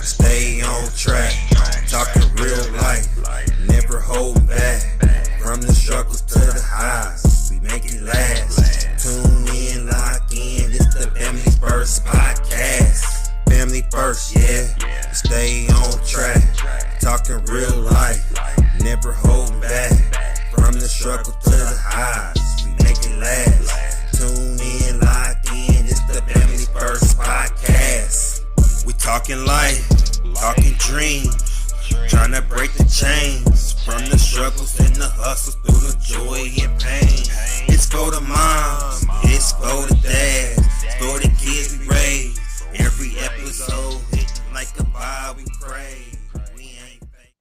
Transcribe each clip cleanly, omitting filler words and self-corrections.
Stay on track, talking real life, never hold back. From the struggles to the highs, we make it last. Tune in, lock in, this the Family First podcast. Family first, yeah, stay on track, talking real life, never hold back. From the struggle to the highs, we make it last. Tune in, lock in, this the Family First podcast. We talking life, talking dreams, trying to break the chains. From the struggles and the hustles through the joy and pain. It's for the moms, it's for the dads, it's for the kids we raise. Every episode hitting like a vibe we crave. We ain't fake.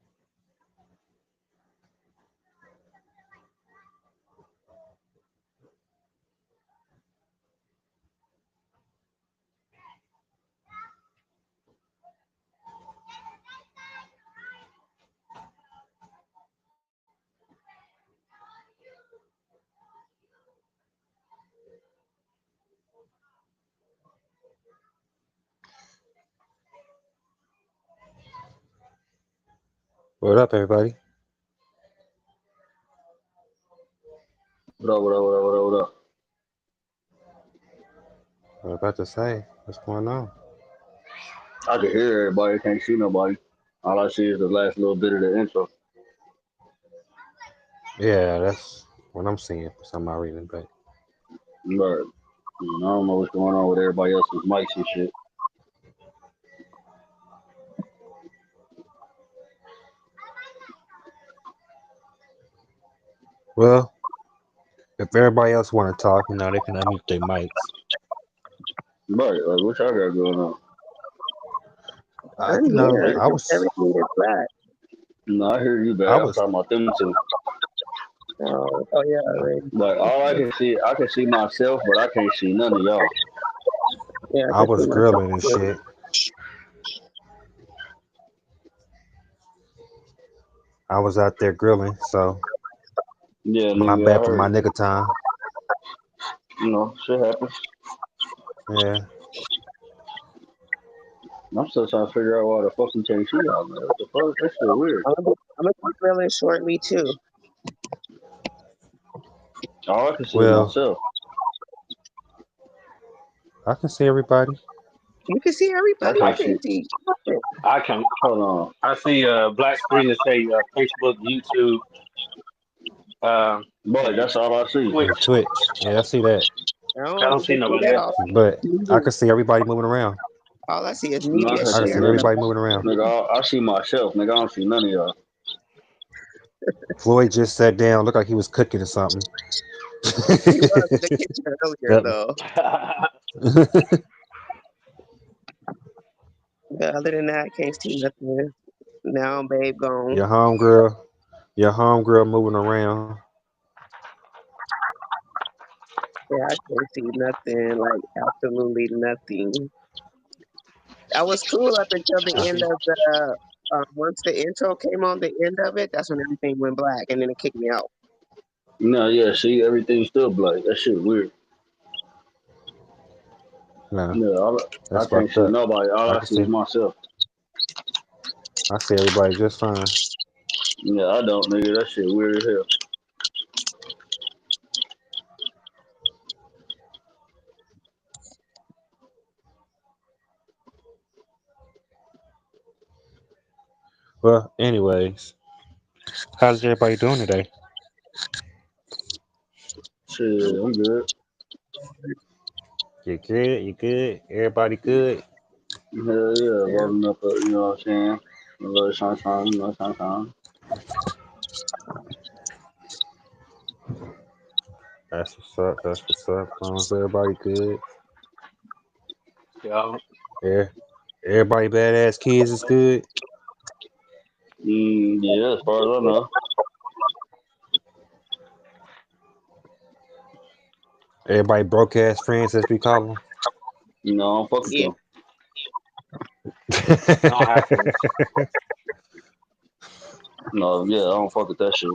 What up, everybody? What up, what up, what up, what up, what up? What about to say? What's going on? I can hear everybody, can't see nobody. All I see is the last little bit of the intro. Yeah, that's what I'm seeing for some odd reason. But But I don't know what's going on with everybody else's mics and shit. well, if everybody else want to talk, they can unmute their mics. But like, what y'all got going on? I'm here. I was, Everything is black. No, I hear you, I bad. I'm was, talking about them too. Oh yeah, right. Like all I can see myself, but I can't see none of y'all. Yeah, I was grilling and shit. I was out there grilling, so Yeah, my nigga, bad I for my heard. nigga time. You know, shit happens. Yeah, I'm still trying to figure out why the fuck you can't see y'all, man. What the fuck? That shit weird. I'm gonna be grilling shortly too. All I can see is well, myself. I can see everybody. You can see I everybody. I can't see. can't see nothing. I can. Hold on. I see black screen that say Facebook, YouTube, But and that's all I see. Twitch. And Twitch. Yeah, I see that. I I don't don't see even see nobody that else. off. But I can see everybody moving around. All I see is No, I media can I can see see share. none. everybody moving around. Nigga, I see myself. Nigga, I don't see none of y'all. Floyd just sat down, looked like he was cooking or something. He was in the kitchen earlier Yep. though. But other than that, I can't see nothing. Now, babe, gone. Your homegirl moving around. Yeah, I can't see nothing. Like absolutely nothing. That was cool up until the end of the. Once the intro came on, the end of it, that's when everything went black, and then it kicked me out. No, yeah, see, everything's still black. That shit weird. No, Yeah, I that's can't fucked see up. nobody. All I I can see is see myself. I see everybody just fine. Yeah, I don't, nigga. That shit weird as hell. Well, anyways, how's everybody doing today? Shit, I'm good. You good? You good? Everybody good? Hell yeah, Yeah. rolling up, you know what I'm saying? A little sunshine, you know, sunshine. That's what's up. That's what's up. As long as everybody good. Yeah. Yeah. Everybody badass kids is good. Yeah, as far as I know. Everybody broke ass friends, as we call You know, I don't fuck with Yeah. them. I don't have them. friends. No, yeah, I don't fuck with that shit.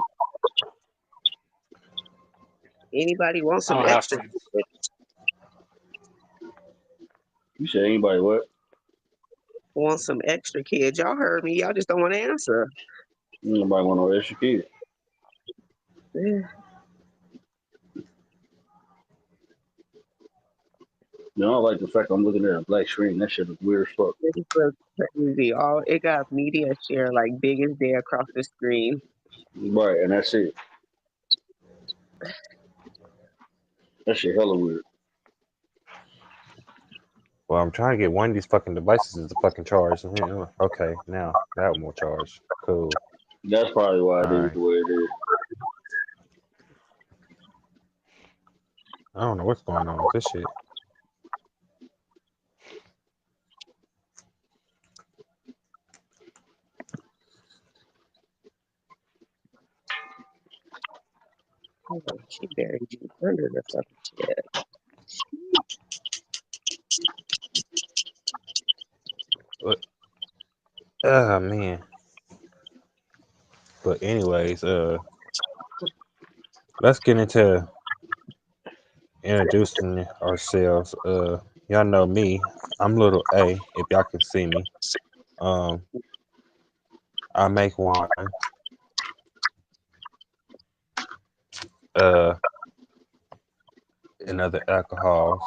Anybody want I some don't have extra? friends. You said anybody what? want some extra kids. Y'all heard me. Y'all just don't want to answer. Nobody want no extra kid. Yeah. You know, I like the fact I'm looking at a black screen. That shit is weird as fuck. It was crazy. All it got media share like big as day across the screen. Right, and that's it. That shit hella weird. Well, I'm trying to get one of these fucking devices to fucking charge. Okay, now that one will charge. Cool. That's probably why it All is right. the way it is. I don't know what's going on with this shit. Oh, she buried you under the fucking chair. But, oh man. But anyways, let's get into introducing ourselves. Y'all know me. I'm Little A. If y'all can see me. I make wine. Uh, and other alcohols.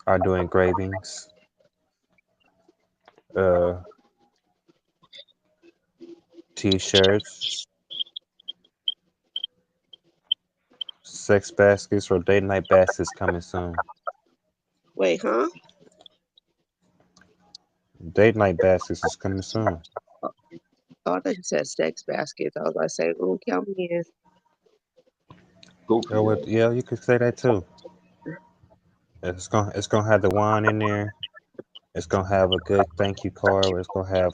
I do engravings. T-shirts, sex baskets, or date night baskets coming soon. Wait, huh? Date night baskets is coming soon. Oh, I thought you said sex baskets. I was about to say, "Ooh, count me in." Goofy. Yeah, you could say that too. It's gonna have the wine in there. It's gonna have a good thank you card. It's gonna have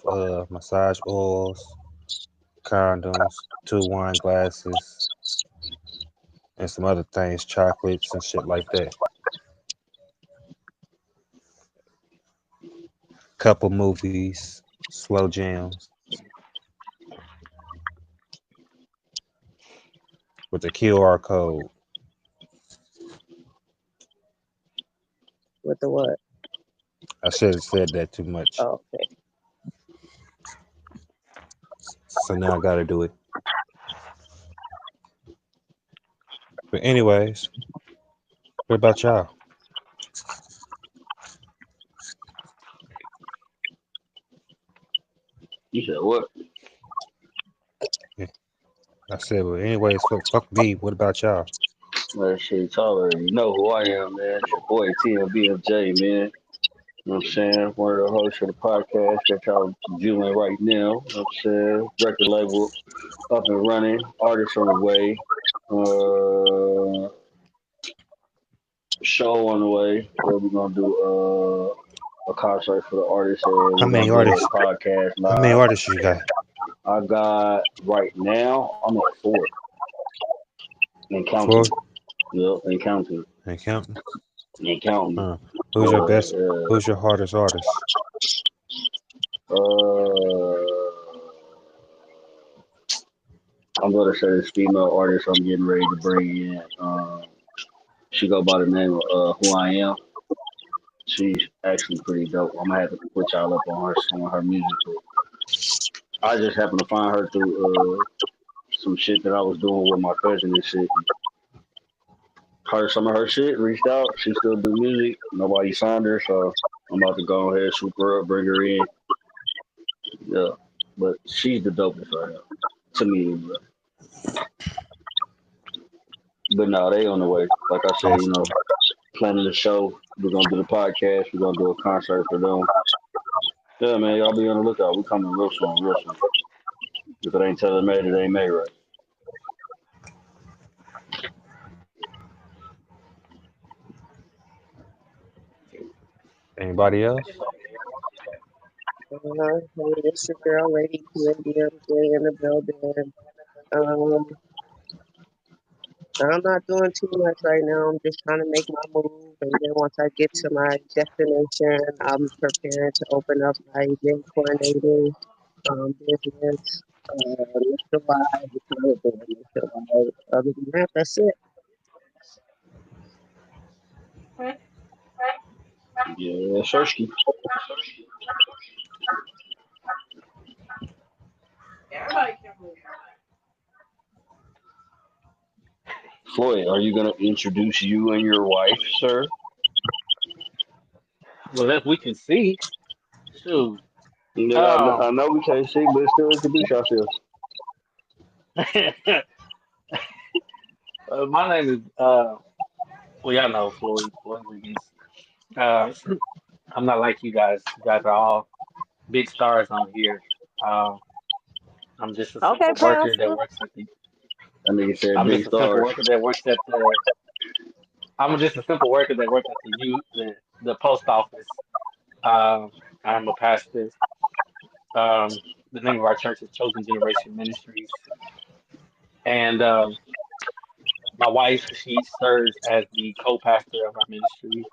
massage oils, condoms, 2 wine glasses, and some other things, chocolates and shit like that. Couple movies, slow jams with the QR code. With the what? I should have said that too much. Oh, okay. So now I gotta do it. But anyways, what about y'all? You said what? Yeah, I said, well, anyways, fuck me. What about y'all? That shit taller. You know who I am, man. It's your boy TMBMJ, man. You know what I'm saying? One of the hosts of the podcast that y'all viewing right now. You know what I'm saying? Record label up and running. Artists on the way. Uh, Show on the way. Where we're gonna do a concert for the artists, and How we're many gonna do artists? a podcast How many live. artists you got? I got right now. I'm at 4 and counting. 4 Yep, and counting. and counting. And counting. Who's your best? Uh, Who's your hardest artist? I'm gonna say this female artist I'm getting ready to bring in. She go by the name of Who I Am. She's actually pretty dope. I'm gonna have to put y'all up on her music. But I just happened to find her through some shit that I was doing with my cousin and shit. Heard some of her shit, reached out. She still do music. Nobody signed her, so I'm about to go ahead, swoop her up, bring her in. Yeah, but she's the dopest right now to me. But no, they on the way. Like I said, planning the show. We're gonna do the podcast. We're gonna do a concert for them. Yeah, man, y'all be on the lookout. We coming real soon, real soon. If it ain't Taylor made, it ain't made right. Anybody else? It's your girl, Lady TMBMJ in the building. I'm not doing too much right now. I'm just trying to make my move, and then once I get to my destination, I'm preparing to open up my event coordinating business. Nationwide, other than that, that's it. Yeah, Shursky. Floyd, are you gonna introduce you and your wife, sir? Well, if we can see, shoot. Yeah, Um, I know we can't see, but still introduce yourselves. my name is well, y'all know Floyd Wiggins. Uh, I'm not like you guys. You guys are all big stars on here. Um, I'm just a Okay, simple worker that Pastor. works at the. That nigga said I'm big just a simple stars. worker that works at the. I'm just a simple worker that works at the post office. Um, I'm a pastor. Um, the name of our church is Chosen Generation Ministries, and my wife, she serves as the co-pastor of our ministry.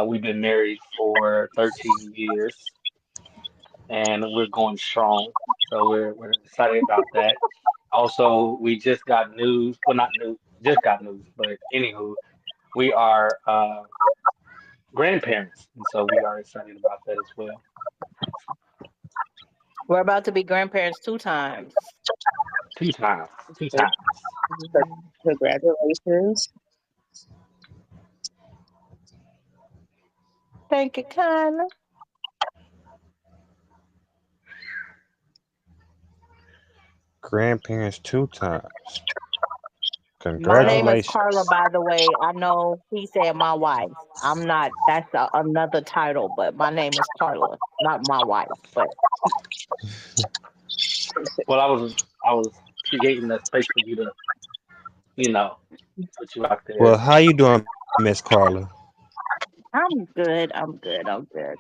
We've been married for 13 years, and we're going strong. So we're excited about that. Also, we just got news. Well, not new, just got news, but anywho, we are grandparents, and so we are excited about that as well. We're about to be grandparents 2 times. Two times, two times. Congratulations. Thank you, kindly. Grandparents 2 times. My name is Congratulations. Carla, by the way. I know he said my wife. I'm not, that's another title, but my name is Carla, not my wife. But Well, I was creating that space for you to, you know, put you out Well, there. how you doing, Miss Carla? I'm good. I'm good. I'm good.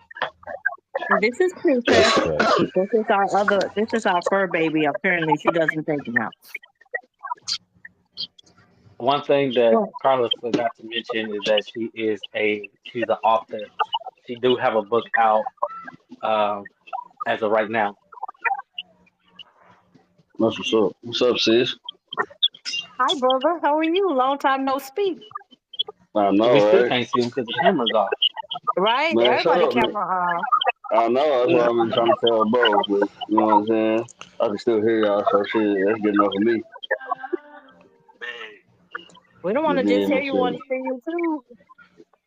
This is That's Princess. great. This is our fur baby. Apparently she doesn't take naps. One thing that Yeah. Carla forgot to mention is that she's an author. She do have a book out um, as of right now. That's what's up. What's up, sis? Hi, brother. How are you? Long time no speak. I We know, still right? can't see him because the camera's off. Right? Man, shut Everybody up, man. camera on. I know, that's what I've been trying to tell bro, but you know what I'm saying? I can still hear y'all, so shit, that's good enough for me. We don't want You to just did, hear but you shit. want to see you too.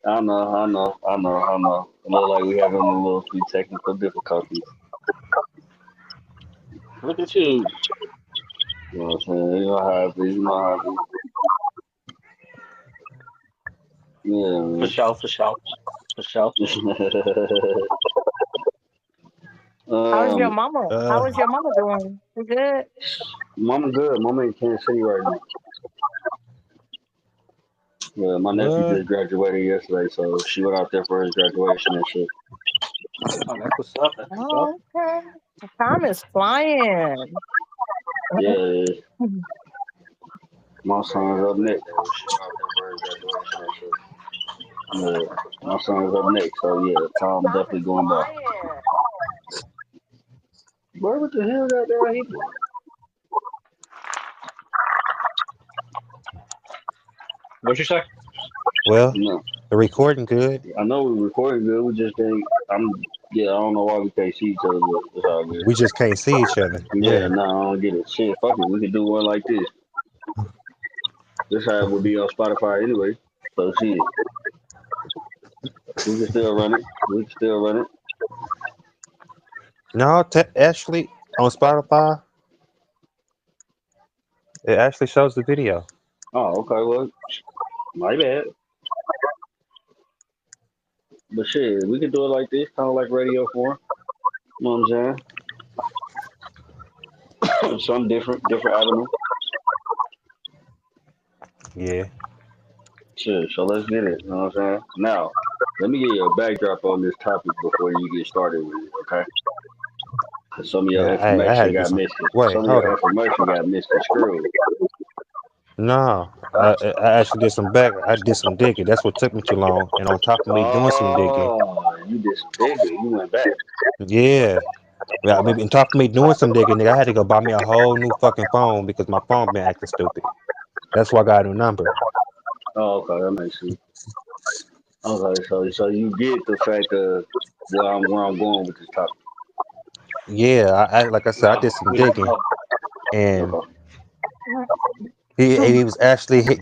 I know. It look like we having a little few technical difficulties. Look at you. You know what I'm saying? You know how it is, you know how it For is. sure, for sure, for sure. Yeah, man. How's your mama? Uh, How is your mama doing? You good? Mama good. Mama in Kansas City right now. Yeah, my nephew what? just graduated yesterday, so she went out there for his graduation and shit. Oh, that's what's up. That's what's up. Oh, okay. The time is flying. Yeah, my son's up next. She went out there for his graduation and shit. Yeah, my son's up next, so yeah, time Time definitely is going by. flying. Boy, what the hell that there he doing? What you say? Well, No, the recording good. I know we're recording good. We just think I don't know why we can't see each other, but it's all good. We just can't see each other. Yeah, Yeah. no, I don't get it. Shit, fuck it. We could do one like this. This how it would be on Spotify anyway. So shit, we can still run it. We can still run it. No, actually, on Spotify, it actually shows the video. Oh, okay. Well, my bad. But shit, we can do it like this, kind of like radio form. You know what I'm saying? Some different avenue. Yeah. Shit, so let's get it. You know what I'm saying? Now, let me give you a backdrop on this topic before you get started with it, okay? 'Cause some of your Yeah, I had information to do got some. missed. Wait, Some of hold your on. information got misconstrued. No, I actually did some back. I did some digging. That's what took me too long. And on top of me doing some digging, Oh, you did some digging. You went back. yeah. Yeah, I mean, on top of me doing some digging, nigga, I had to go buy me a whole new fucking phone because my phone been acting stupid. That's why I got a new number. Oh, okay, that makes sense. Okay, so you get the fact of where I'm going with this topic. Yeah, I like I said, I No, did some we don't digging, know. and Okay. he was actually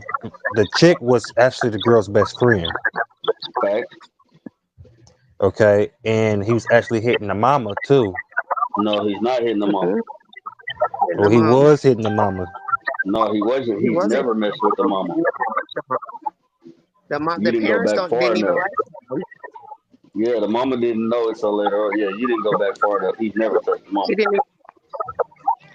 the chick was actually the girl's best friend. Fact. Okay, and he was actually hitting the mama too. No, he's not hitting the mama. Mhm. And Or the he mom, was hitting the mama. No, he wasn't. he He's wasn't. never messed with the mama. The mom, You the didn't go parents back don't far didn't even enough. like him. Yeah, the mama didn't know it so later on. Yeah, you didn't go back far enough. He's never touched the She mama. didn't.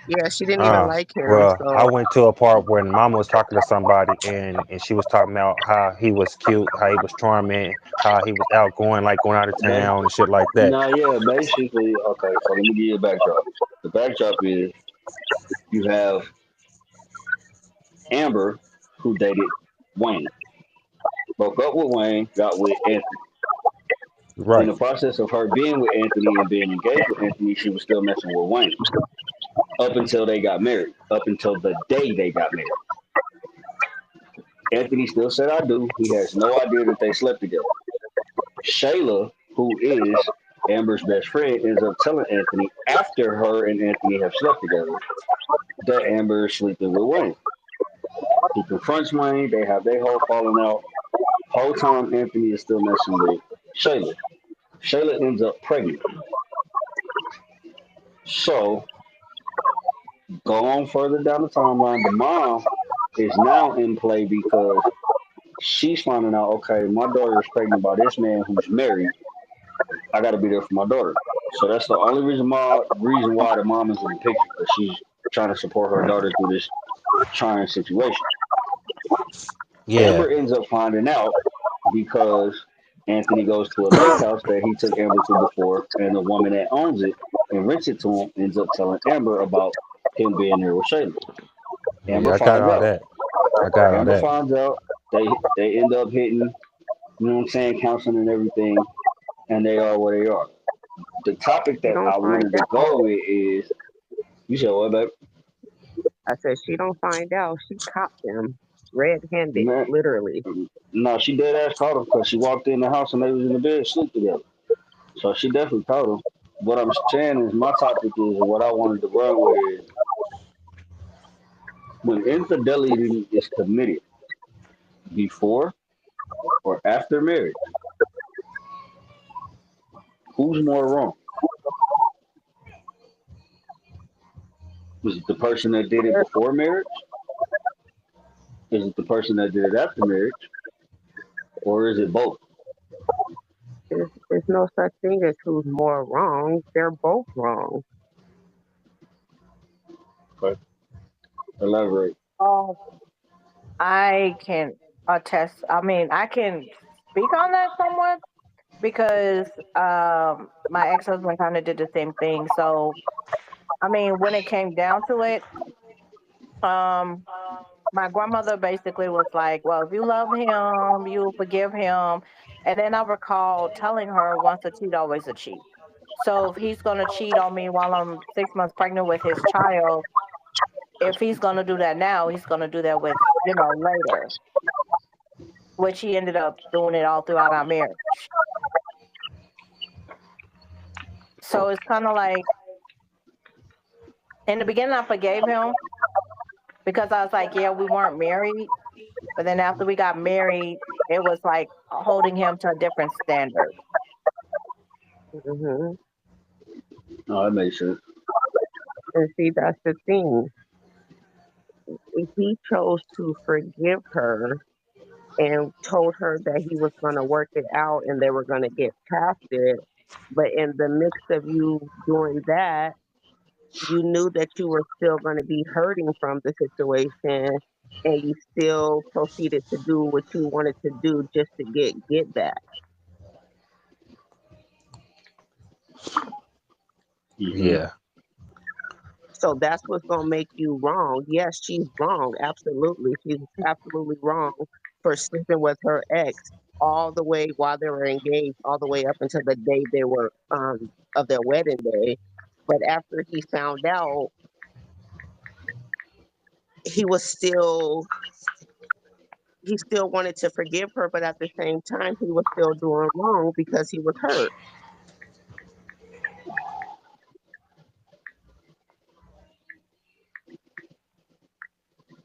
Yeah, she didn't even Uh, like him. well, I So went to a part where the mama was talking to somebody, and she was talking about how he was cute, how he was charming, how he was outgoing, like going out of Ba- town and shit like that. nah, yeah, basically, okay, so let me give you a backdrop. The backdrop is you have Amber, who dated Wayne, broke up with Wayne, got with Anthony. In Right, the process of her being with Anthony and being engaged with Anthony, she was still messing with Wayne up until they got married, up until the day they got married. Anthony still said I do. He has no idea that they slept together. Shayla, who is Amber's best friend, ends up telling Anthony after her and Anthony have slept together that Amber is sleeping with Wayne. He confronts Wayne. They have their whole falling out. Whole time Anthony is still messing with Shayla. Shayla ends up pregnant. So go on further down the timeline. The mom is now in play because she's finding out, okay, my daughter is pregnant by this man who's married. I got to be there for my daughter. So that's the only reason why the mom is in the picture, because she's trying to support her daughter through this trying situation. yeah, Amber ends up finding out because Anthony goes to a lake house that he took Amber to before, and the woman that owns it and rents it to him ends up telling Amber about him being there with Shayla. Amber yeah. I got finds all out. that. I got all Amber that. finds out. They end up hitting, you know what I'm saying, counseling and everything, and they are where they are. The topic she that don't I find wanted to out. go with is, you said what, babe? I said she don't find out. She caught them red-handed, Man, literally. no, she dead ass caught him because she walked in the house and they was in the bed sleep together. So she definitely caught him. What I'm saying is, my topic is, what I wanted to run with is, when infidelity is committed before or after marriage, who's more wrong? Is it the person that did it before marriage? Is it the person that did it after marriage? Or is it both? There's no such thing as who's more wrong. They're both wrong. Okay. Elaborate. Oh, I can attest. I mean, I can speak on that somewhat because my ex husband kind of did the same thing. So, I mean, when it came down to it, um, my grandmother basically was like, "Well, if you love him, you forgive him." And then I recall telling her, "Once a cheat, always a cheat." So if he's gonna cheat on me while I'm 6 months pregnant with his child, if he's gonna do that now, he's gonna do that with later, which he ended up doing it all throughout our marriage. So it's kind of like in the beginning, I forgave him because I was like, yeah, we weren't married. But then after we got married, it was like holding him to a different standard. Hmm. No, that makes sense. And see, that's the thing. If he chose to forgive her and told her that he was going to work it out and they were going to get past it, but in the midst of you doing that, you knew that you were still going to be hurting from the situation and you still proceeded to do what you wanted to do just to get back. Hmm. Yeah, So that's what's going to make you wrong. Yes, she's wrong. Absolutely. She's absolutely wrong for sleeping with her ex all the way while they were engaged, all the way up until the day they were of their wedding day. But after he found out, he was still he still wanted to forgive her, but at the same time, he was still doing wrong because he was hurt.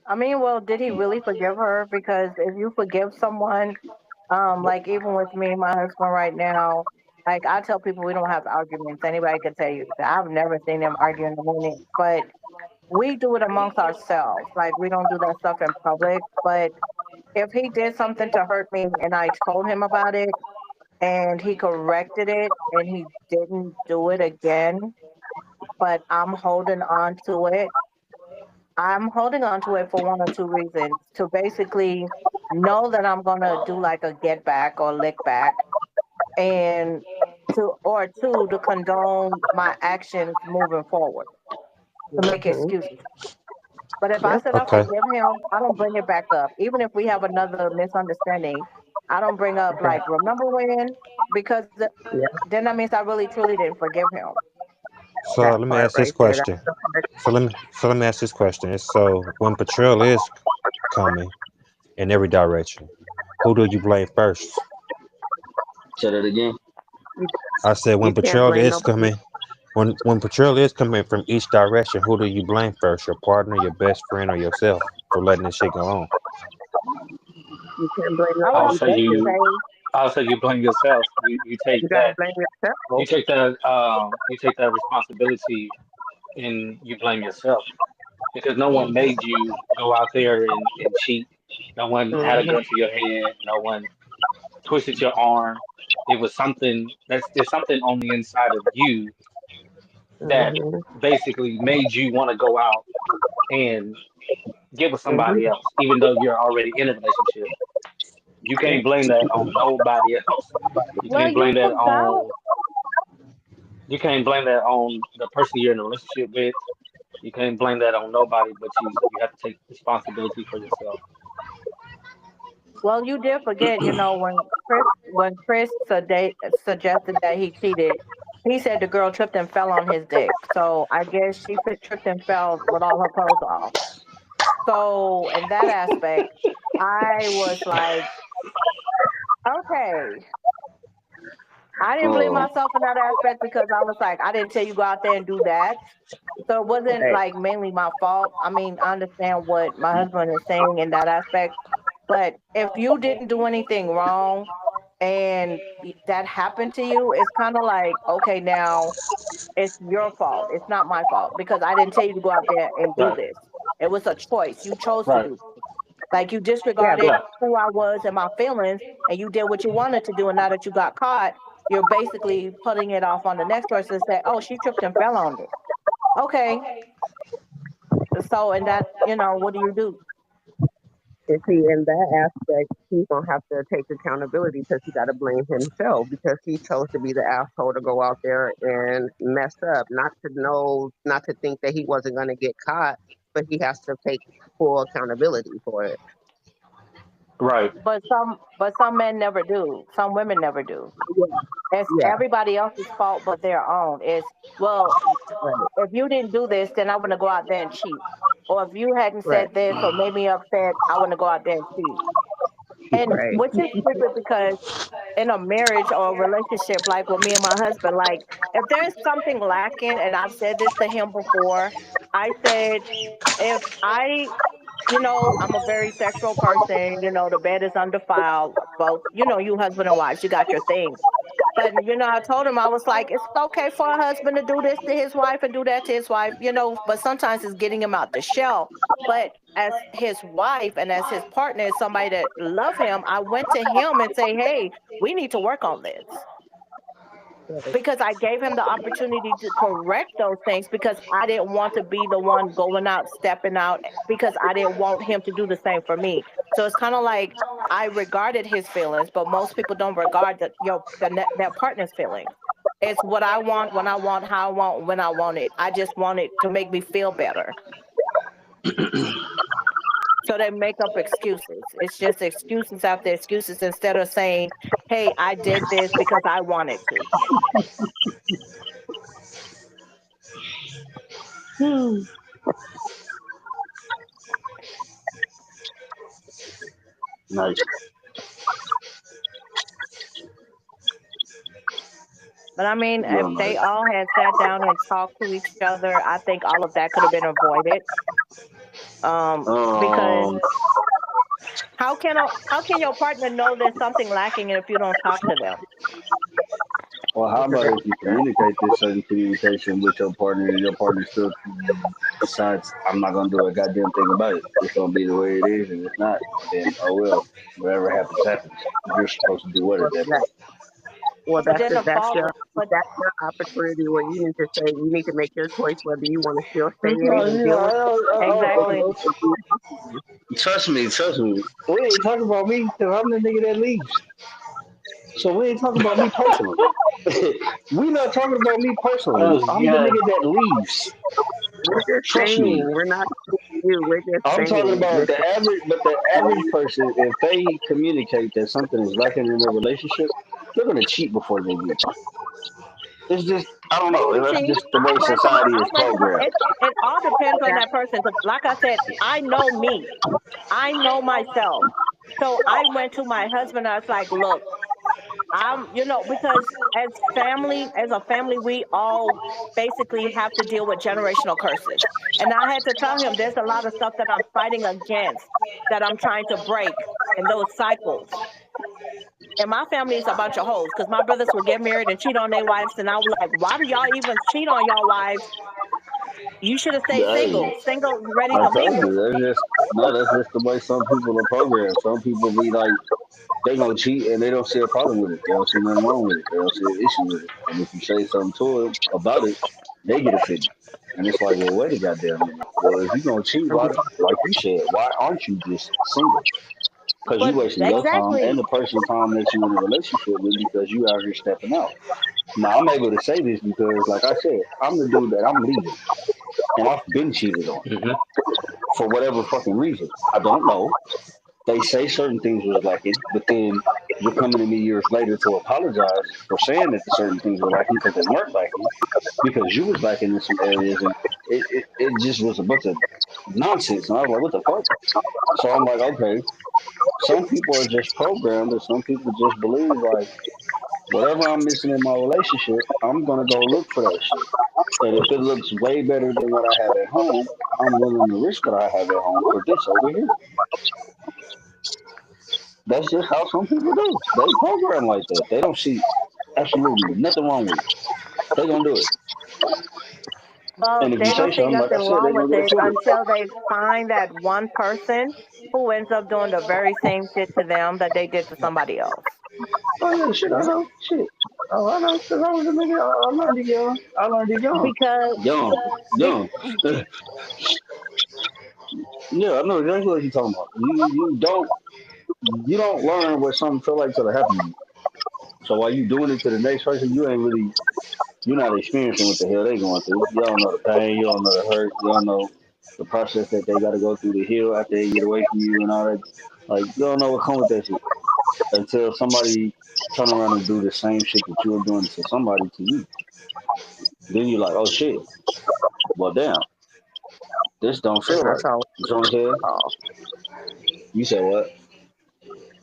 I mean, well, did he really forgive her? Because if you forgive someone, like even with me and my husband right now, like I tell people we don't have arguments. Anybody can tell you that I've never seen them argue in a minute, but we do it amongst ourselves. Like we don't do that stuff in public. But if he did something to hurt me and I told him about it and he corrected it and he didn't do it again, but I'm holding on to it for one or two reasons. To basically know that I'm gonna do like a get back or lick back, and two to condone my actions moving forward, to make Hmm. excuses. But if I Yep. said I Okay. forgive him, I don't bring it back up. Even if we have another misunderstanding, I don't bring up That like remember when, because yeah, then that means I really truly didn't forgive him. So that let me part ask this right there. That's question. the part. So let me ask this question. So when betrayal is coming in every direction, who do you blame first? Say that again. You, I said you when can't betrayal blame is nobody. coming, when betrayal is coming from each direction, who do you blame first? Your partner, your best friend, or yourself for letting this shit go on? You can't blame I would I'll nobody say but definitely you. you. say, I'll say you blame yourself. You You take gotta that. blame You yourself. take that. You take that responsibility, and you blame yourself because no one made you go out there and cheat. No one had a Hmm. gun to your head. No one twisted your arm. It was something that's there's something on the inside of you that Hmm. basically made you want to go out and get with Hmm. somebody else, even though you're already in a relationship. You Yeah. can't blame that on nobody else. You well, can't you blame that forgot. on you can't blame that on the person you're in a relationship with. You can't blame that on nobody but you. So you have to take responsibility for yourself. Well, you did forget, when Chris suggested that he cheated, he said the girl tripped and fell on his dick. So I guess she tripped and fell with all her clothes off. So in that aspect, I was like, okay. I didn't blame Oh, myself in that aspect because I was like, I didn't tell you go out there and do that. So it wasn't Right. like mainly my fault. I mean, I understand what my husband is saying in that aspect. But if you didn't do anything wrong and that happened to you, it's kind of like, okay, now it's your fault. It's not my fault because I didn't tell you to go out there and do Right. this. It was a choice. You chose to Right. do. Like you Yeah. disregarded Yeah. who I was and my feelings, and you did what you wanted to do. And now that you got caught, you're basically putting it off on the next person and say, "Oh, she tripped and fell on it." Okay, so and that, what do you do? And see, in that aspect, he's gonna have to take accountability because he got to blame himself because he chose to be the asshole to go out there and mess up, not to know, not to think that he wasn't gonna get caught, but he has to take full accountability for it. Right. But some men never do. Some women never do. Yeah, It's yeah, everybody else's fault but their own. It's, well, right, if you didn't do this, then I'm gonna go out there and cheat. Or if you hadn't right, said this or made me upset, I want to go out there and cheat. And right, which is stupid because in a marriage or a relationship, like with me and my husband, like if there's something lacking, and I've said this to him before, I said, if I'm a very sexual person, the bed is undefiled, both, you husband and wives, you got your thing. But I told him, I was like, it's okay for a husband to do this to his wife and do that to his wife, but sometimes it's getting him out the shell. But as his wife and as his partner, as somebody that love him, I went to him and say, hey, we need to work on this right. because I gave him the opportunity to correct those things because I didn't want to be the one going out, stepping out, because I didn't want him to do the same for me. So it's kind of like I regarded his feelings, but most people don't regard their partner's feelings. It's what I want, when I want, how I want, when I want it. I just want it to make me feel better. So they make up excuses. It's just excuses after excuses instead of saying, hey, I did this because I wanted to. Nice. But I mean, if Real they nice. all had sat down and talked to each other, I think all of that could have been avoided. Because Um, how can your partner know there's something lacking if you don't talk to them? well, how Because about if you communicate this certain communication with your partner and your partner still decides, I'm not going to do a goddamn thing about it. It's going to be the way it is, and it's not, then oh well, whatever happens, happens. You're supposed to do what well, at that point? But then the that's fault, but your opportunity where you need to say you need to make your choice whether you want to still stay in it No, and yeah, deal with exactly. I- trust me, trust me. We ain't talking about me because I'm the nigga that leaves. So we ain't talking about me personally. We not talking about me personally. Oh I'm the yeah. nigga that leaves. We're just Trust saying, me. we're not saying you. We're just I'm talking saying, about the listen, average, but the average person, if they communicate that something is lacking in their relationship, they're gonna cheat before they leave. It's just, I don't know. That's See, just the way society is programmed. it all depends on that that person. 'Cause like I said, I know me. I know myself. So I went to my husband. I was like, look, because as a family, we all basically have to deal with generational curses. And I had to tell him there's a lot of stuff that I'm fighting against, that I'm trying to break in those cycles. And my family is a bunch of hoes because my brothers would get married and cheat on their wives. And I was like, why do y'all even cheat on your wives? You should have stayed Hey, single, ready I to told mingle. you, that's just no. That's just the way some people are programmed. Some people be like, they gonna cheat and they don't see a problem with it. They don't see nothing wrong with it. They don't see an issue with it. And if you say something to them about it, they get offended. And it's like, well, wait a goddamn minute. Well, if you gonna cheat, why, like you said, why aren't you just single? Because you But wasting your time exactly. and the person's time that you in a relationship with because you out here stepping out. Now I'm able to say this because, like I said, I'm the dude that I'm leaving, and I've been cheated on Hmm. for whatever fucking reason. I don't know. They say certain things was lacking, but then you're coming to me years later to apologize for saying that the certain things were lacking because they weren't lacking, because you was lacking in some areas, and it just was a bunch of nonsense. And I was like, what the fuck? So I'm like, okay, some people are just programmed, and some people just believe like whatever I'm missing in my relationship, I'm gonna go look for that shit. And if it looks way better than what I have at home, I'm willing to risk what I have at home for this over here. That's just how some people do. They program like that. They don't see absolutely nothing wrong with it. They gonna do it. Well, And if you they say don't see something, like I nothing said, wrong they with gonna get it offended. until they find that one person who ends up doing the very same shit to them that they did to somebody else. Oh yeah, shit, I know. Shit. Oh, I know, because I was a nigga. I learned it young. I learned it young. Because, Young. be, Young. Yeah, I know exactly what you're talking about. You don't learn what something feel like till it happen to you. So while you doing it to the next person, you're not experiencing what the hell they going through. You don't know the pain, you don't know the hurt, you don't know the process that they got to go through to heal after they get away from you and all that. Like you don't know what come with that shit until somebody turn around and do the same shit that you were doing to somebody to you. Then you're like, oh shit, well damn, this don't and feel that's right. all. You know what I'm saying? You said what?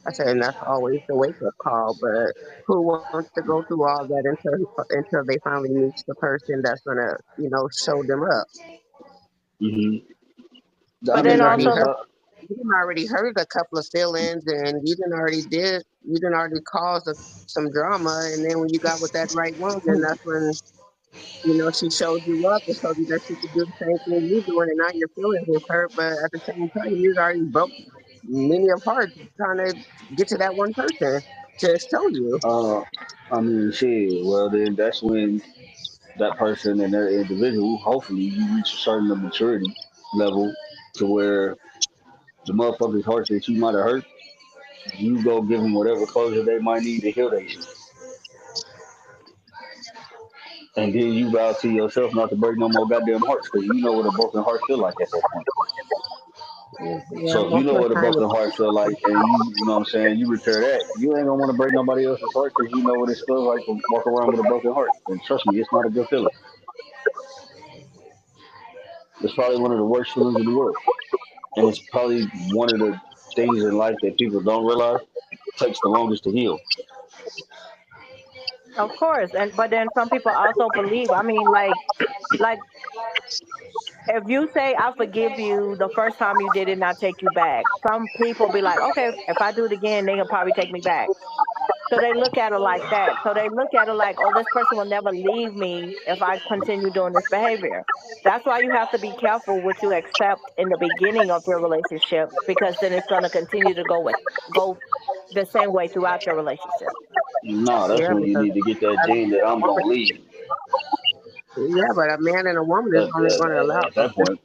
I said, and that's always the wake up call. But who wants to go through all that until they finally meet the person that's gonna, show them up? hmm I but You then mean, didn't that's already just also, hurt. You didn't already hurt a couple of feelings, and you didn't already cause some drama. And then when you got with that right one, then that's when she showed you up and showed you that she could do the same thing you doing, and now your feelings is hurt. But at the same time, you already broke many of hearts trying to get to that one person to show you. uh, I mean, shit. Well, then that's when that person and their individual, hopefully, you reach a certain maturity level to where the motherfucker's heart that you might have hurt, you go give them whatever closure they might need to heal their shit. And then you vow to yourself not to break no more goddamn hearts because you know what a broken heart feel like at that point. Yeah, So if you most know of the what a time, broken heart feel like and you know what I'm saying, you repair that, you ain't gonna want to break nobody else's heart because you know what it feels like to walk around with a broken heart. And trust me, it's not a good feeling. It's probably one of the worst feelings in the world. And it's probably one of the things in life that people don't realize takes the longest to heal. Of course, and but then some people also believe. I mean, like if you say I forgive you the first time you did it, not take you back. Some people be like, okay, if I do it again, they can probably take me back. So they look at it like that. So they look at it like, oh, this person will never leave me if I continue doing this behavior. That's why you have to be careful what you accept in the beginning of your relationship, because then it's going to continue to go the same way throughout your relationship. No, that's Yeah, when you because need to get that a gene that I'm woman, gonna leave. yeah, but a man and a woman is only going to allow. At that point,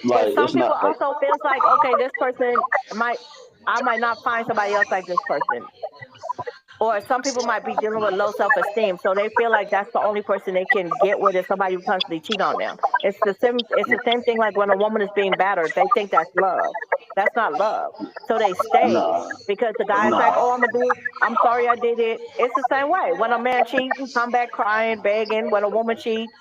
But like some it's people not like also feels like, okay, this person might I might not find somebody else like this person. Or some people might be dealing with low self-esteem, so they feel like that's the only person they can get with is somebody who constantly cheat on them. It's the same thing like when a woman is being battered, they think that's love. That's not love. So they stay nah, because the guy's like, nah. oh, I'm sorry I did it. It's the same way. When a man cheats, he come back crying, begging. When a woman cheats,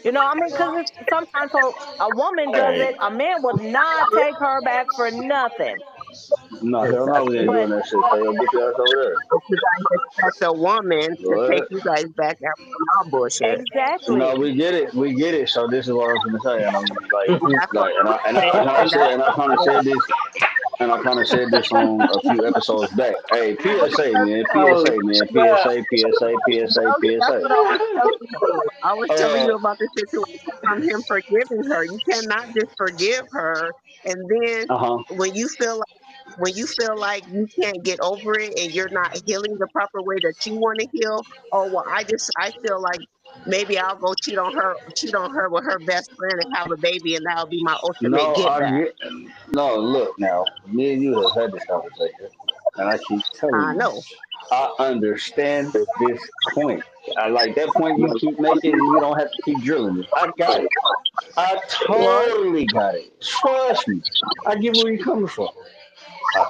I mean, because sometimes a woman does Hey, it, a man would not take her back for nothing. no, hell no, we ain't exactly. doing But that shit. Stay your bitch ass over there. But you guys expect a woman to take What? you guys back after some all bullshit. No, exactly. we get it. So this is what I was gonna say, and I'm And that's what and that's and I kind of said this, and I kind of said this on a few episodes back. Hey, PSA, man, Oh PSA, man, snap! PSA, PSA, PSA, that's PSA. what I was telling you. I was telling Uh, you about the situation from him forgiving her. You cannot just forgive her and then huh. when you feel like you can't get over it and you're not healing the proper way that you want to heal, oh well, I feel like maybe I'll go cheat on her with her best friend and have a baby, and that'll be my ultimate No, get I back. get. No, look now. Me and you have had this conversation, and I keep telling I you. know. I understand this point. I like that point you keep making. You don't have to keep drilling it. I got it. I What? totally got it. Trust me. I get where you're coming from.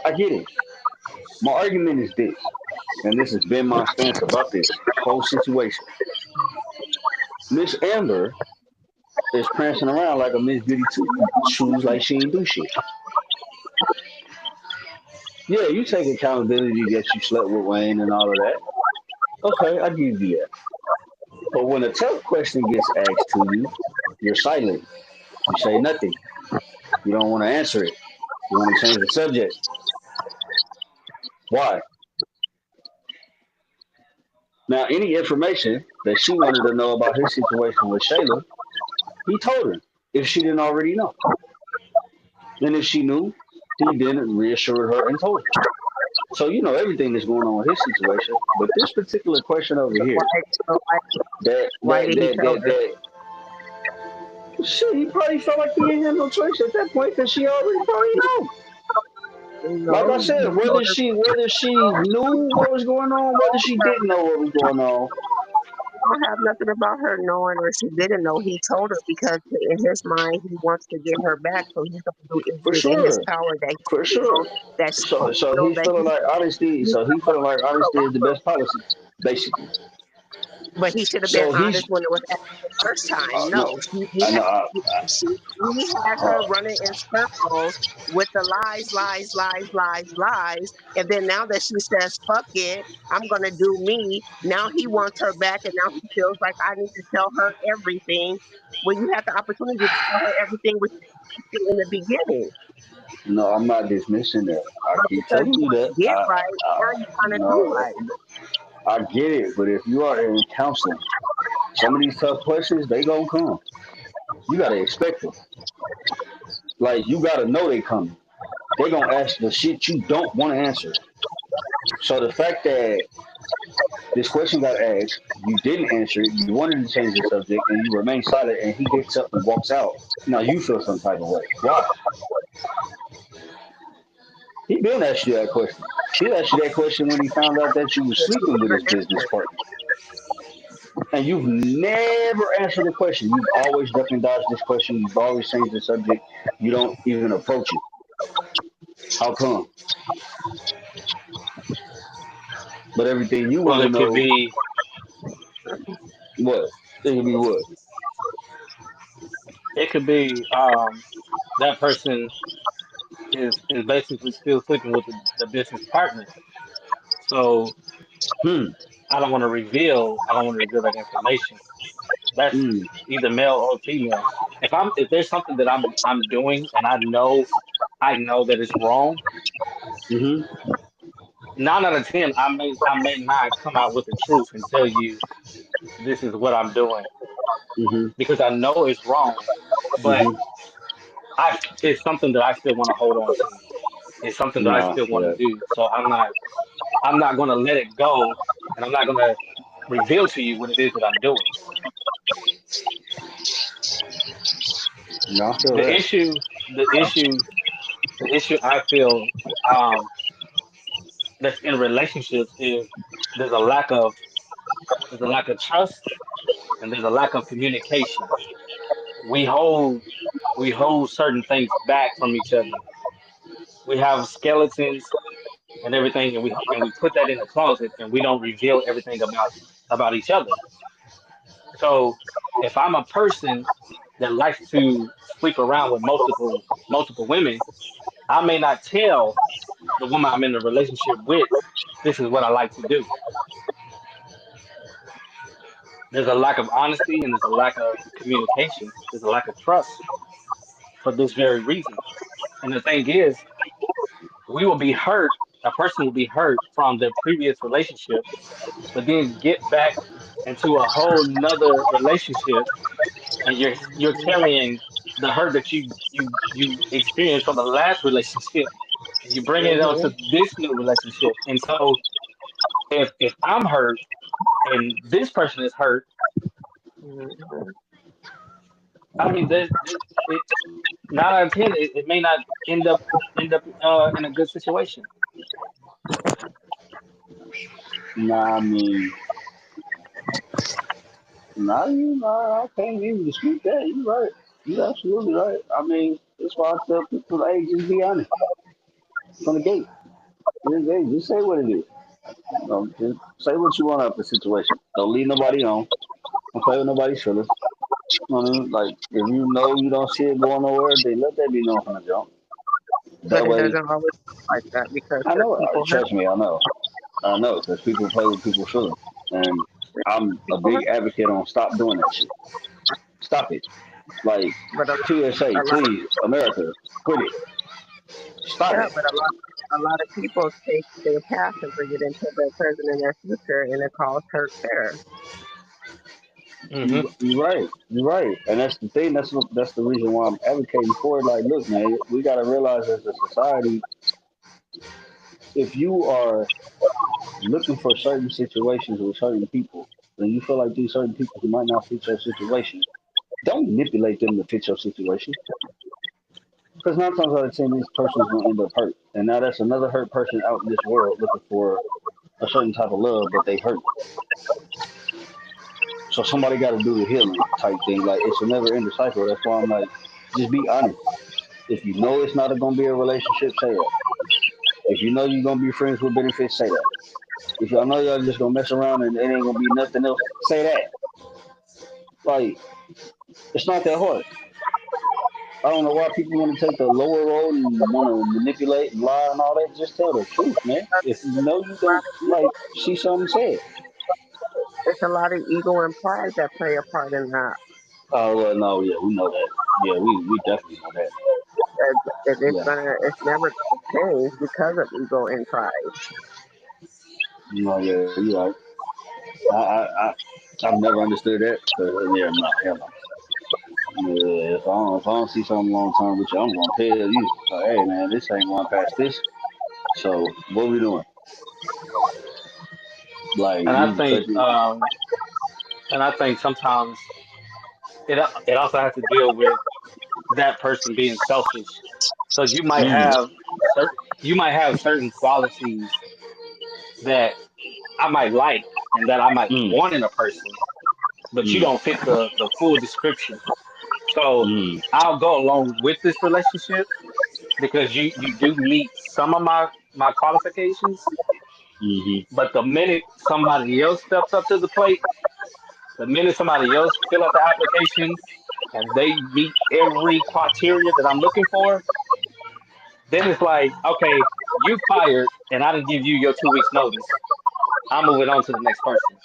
I get it. My argument is this, and this has been my stance about this whole situation. Miss Amber is prancing around like a Miss Goody Two Shoes, like she ain't do shit. Yeah, you take accountability that you slept with Wayne and all of that. Okay, I give you that. But when a tough question gets asked to you, you're silent. You say nothing. You don't want to answer it. You want to change the subject. Why? Now, any information that she wanted to know about his situation with Shayla, he told her if she didn't already know. And if she knew, he then reassured her and told her. So you know everything that's going on with his situation. But this particular question over Why, here, why, that why that did he that tell that her? that shit, he probably felt like he ain't had no choice at that point because she already probably know. Like I No, said, he told her whether she knew what was going on, whether she didn't know what was going on, don't have nothing about her knowing or she didn't know. He told her because in his mind he wants to get her back, so he's gonna do for everything in his sure, power that he for feels sure. that she So feels he's that feeling like honesty. he So he feeling like honesty is the wrong. best policy, basically. But he should have been So honest he's when it was at the first time. no, No, I know. he had her running in circles with the lies, and then now that she says "fuck it," I'm gonna do me. Now he wants her back, and now he feels like I need to tell her everything. When you had the opportunity to tell her everything with in the beginning, No, I'm not dismissing that. I but keep because telling you you want that. to get right, now you trying to do No, right. I get it. But if you are in counseling, some of these tough questions they gonna come. You gotta expect them. Like you gotta know they coming. They gonna ask the shit you don't want to answer. So the fact that this question got asked, you didn't answer it, you wanted to change the subject, and you remain silent, and he gets up and walks out. Now you feel some type of way. Why? He been asked you that question. He asked you that question when he found out that you were But you sleeping with never his business answered. partner. And you've never answered the question. You've always ducked and dodged this question. You've always changed the subject. You don't even approach it. How come? But everything you Well, want to it could know, be what? It can be what? it could be that person. is basically still sleeping with the business partner. So Hmm. I don't want to reveal that information. That's Hmm. either male or female. If there's something that I'm doing and I know that it's wrong, Hmm. 9 out of 10 I may not come out with the truth and tell you this is what I'm doing Hmm. because I know it's wrong, but Hmm. it's something that I still want to hold on to. It's something that I Nah, still want to yeah. do. So I'm not going to let it go, and I'm not going to reveal to you what it is that I'm doing. No, I feel The that. issue, the issue, the issue I feel um, that's in relationships is there's a lack of there's a lack of trust and there's a lack of communication. We hold we hold certain things back from each other. We have skeletons and everything, and we put that in the closet, and we don't reveal everything about each other. So if I'm a person that likes to sleep around with multiple women, I may not tell the woman I'm in a relationship with, this is what I like to do. There's a lack of honesty and there's a lack of communication. There's a lack of trust for this very reason. And the thing is, we will be hurt. A person will be hurt from their previous relationship, but then get back into a whole nother relationship, and you're carrying the hurt that you experienced from the last relationship, and you bring it Mm-hmm. onto this new relationship. And so, if I'm hurt and this person is hurt, Mm-hmm. I mean, it 9 out of 10, it may not end up in a good situation. Nah, I mean, nah, I can't even dispute that. You right. You absolutely right. I mean, that's why I tell people, hey, just be honest from the gate. Just say what it is. Just say what you want out the situation. Don't leave nobody on. Don't play with nobody's feelings. You know what I mean? Like, if you know you don't see it going nowhere, then let that be known from the jump. But That it way, doesn't always work like that because I certain know. people hurt. Trust me, I know. I know because people play with people's feelings, and I'm a People big hurt. advocate on stop doing that shit. Stop it. Like But TSA, a lot, please, America, quit it. Stop yeah, it. but a lot of people take their past and bring it into their present and their future, and it causes hurt there. Hmm. You're right. You're right, and that's the thing. That's the reason why I'm advocating for it. Like, look, man, we got to realize as a society, if you are looking for certain situations with certain people, and you feel like these certain people who might not fit your situation, don't manipulate them to fit your situation. Because 9 times out of 10, this person's gonna end up hurt, and now that's another hurt person out in this world looking for a certain type of love, but they hurt. So somebody got to do the healing type thing. Like it's a never ending cycle. That's why I'm like, just be honest. If you know it's not gonna be a relationship, say that. If you know you're gonna be friends with benefits, say that. If y'all know y'all just gonna mess around and it ain't gonna be nothing else, say that. Like it's not that hard. I don't know why people want to take the lower road and want to manipulate and lie and all that. Just tell the truth, man. If you know you don't like see something, say it. It's a lot of ego and pride that play a part in that. Oh well, no, yeah, we know that. Yeah, we definitely know that. It's Yeah, it's never gonna change because of ego and pride. no, yeah, you right. I I've never understood that. Yeah, no, hell no. Yeah, if I don't see something long term with you, I'm gonna tell you. Like, hey man, this ain't going past this. So what we doing? Like And I you think, touch it. um, and I think sometimes it also has to deal with that person being selfish. So Mm, you might have certain qualities that I might like and that I might mm, want in a person, but you mm, don't fit the full description. So mm, I'll go along with this relationship because you do meet some of my qualifications, mm-hmm, but the minute somebody else steps up to the plate, the minute somebody else fill out the application and they meet every criteria that I'm looking for, Then it's like, okay, you fired, and I didn't give you your 2 weeks notice. I'm moving on to the next person.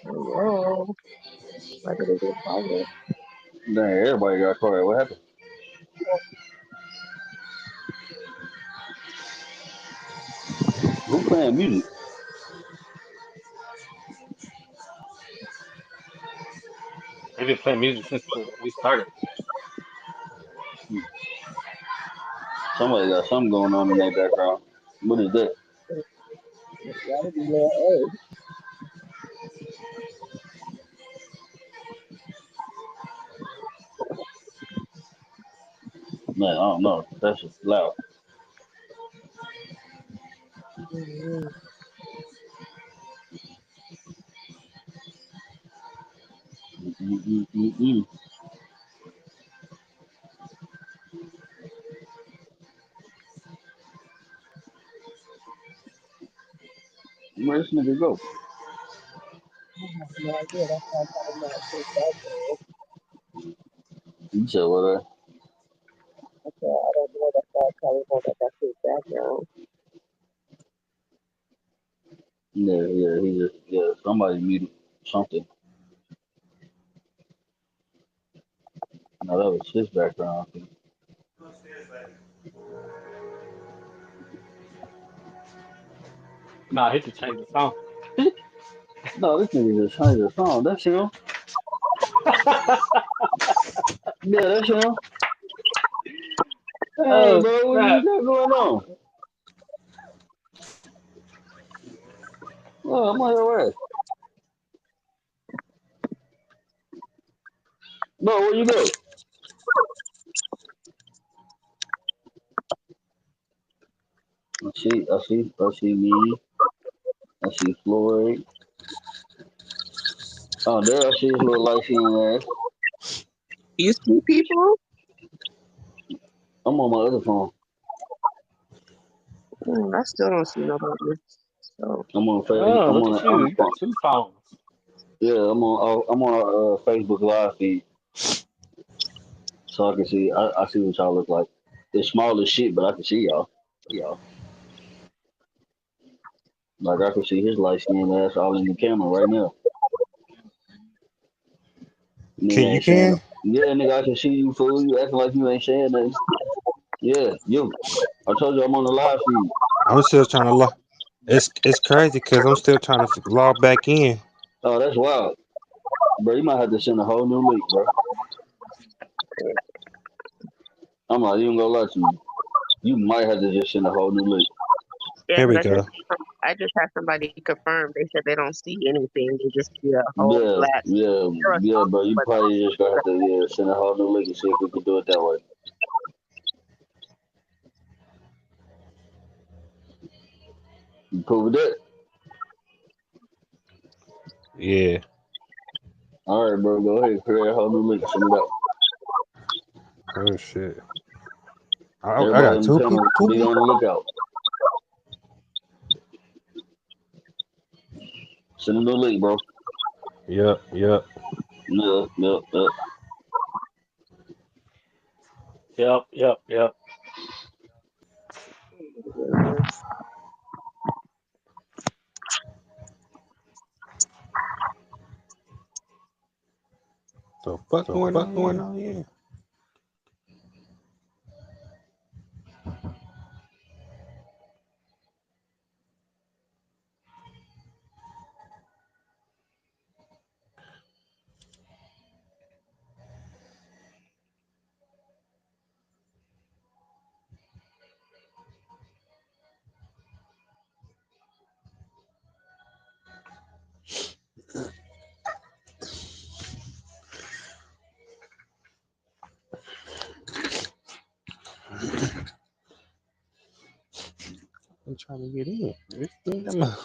Oh, why did it get quiet? Dang, everybody got quiet. What happened? Who playing music? They've been playing music since we started. Somebody got something going on in their background. What is that? Why did you let Man, I don't know. That's just loud. Mm-mm-mm-mm. Where this nigga go? no idea. That's why I'm talking about this background. You said what? I said, I don't know. That's why I'm talking about that. That's his background. Yeah, he just somebody muted something. No, that was his background. Nah, I hit to change the song. No, this nigga just changed the song. That's him. Yeah, that's him. Hey, Oh bro, what you snap! got going on? Oh, I'm on your ass. Bro, where you go? I see me. I see Floyd. Oh, there I see his little light skinned ass. You see people? I'm on my other phone. I still don't see nobody. So, Oh, I'm look on at you! I'm You got two phones. yeah, I'm on Facebook live feed so I can see I see what y'all look like. It's small as shit, but I can see y'all. Like I can see his light skinned ass all in the camera right now. Can Nigga you ain't saying can? no. Yeah, nigga, I can see you fool. You acting like you ain't saying nothing. Yeah, you. I told you I'm on the live feed. I'm still trying to log. It's crazy because I'm still trying to log back in. Oh, that's wild. Bro, you might have to send a whole new link, bro. I'm not even gonna lie to you. You might have to just send a whole new link. yeah, Here because we go. I just had somebody confirm. They said they don't see anything. They just see a whole Yeah, flat yeah, arrow yeah, bro. You but probably just gonna have to send a whole new link and see if we can do it that way. You cool with that? Yeah. All right, bro. Go ahead, create a whole new link. Send it out. Oh shit. I Everybody got in the two people. panel, Two be on the people. lookout. Send a new link, bro. Yep. Yep. Yeah. Yep. The fuck So going fuck on going here? on here? trying to get in. Come on.